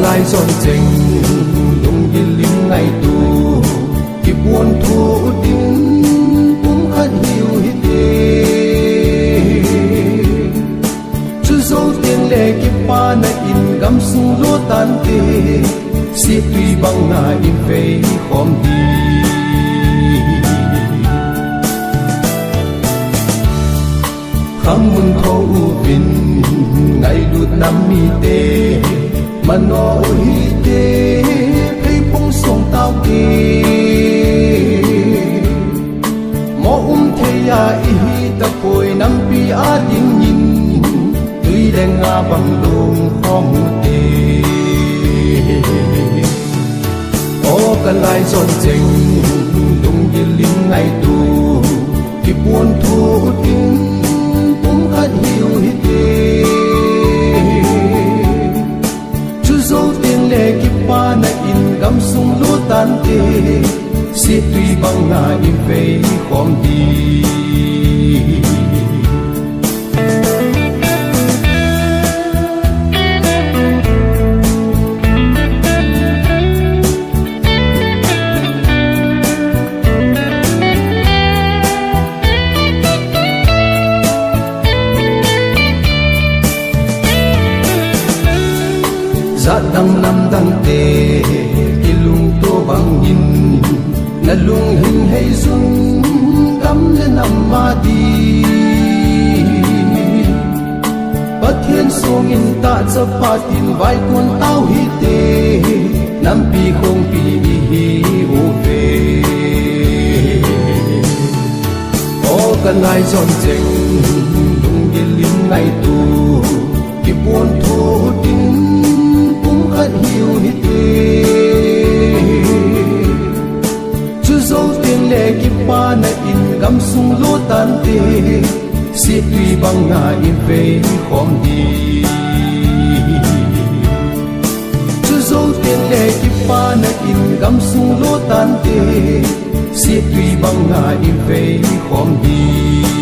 lai giòn chênh lung yên lim ngày tu kịp buồn thu tin cũng khát hiu hít đê chú dấu tiền lệ kịp pa na in gam sung lúa tan tê si tùy bằng na in về khom đi khăm mun thâu vin ngày lụt năm mi tê mà nó hi tê thấy phong sông tao kê mò thế ya hi ta côi năm pi a tin nhìn tùy đen nga bằng lùng khom tê ô cả lai giòn chênh lung yên lim ngày tu kịp buồn thu tin cũng khát hiu hít đê chú dấu tiền lệ kịp pa na in gam sung lúa tan tê si tùy bằng na in về khom đi dạ đăng năm đăng tê ki lung tô bằng nhìn na lung hình hay dung cắm lên nằm ma đi bất thiên số nghìn ta chấp pa tin vai cuốn tao hi tê năm pi không pi hi ô về ô cần ai giòn chênh lung yên lim ngày tu kịp buồn thu tin khát hiu hít đê chú dấu tiền lệ kịp pa na in gam sung lúa tan tê si tùy bằng na in về khom đi chú dấu tiền lệ kịp pa na in gam sung lúa tan tê si tùy bằng na in về khom đi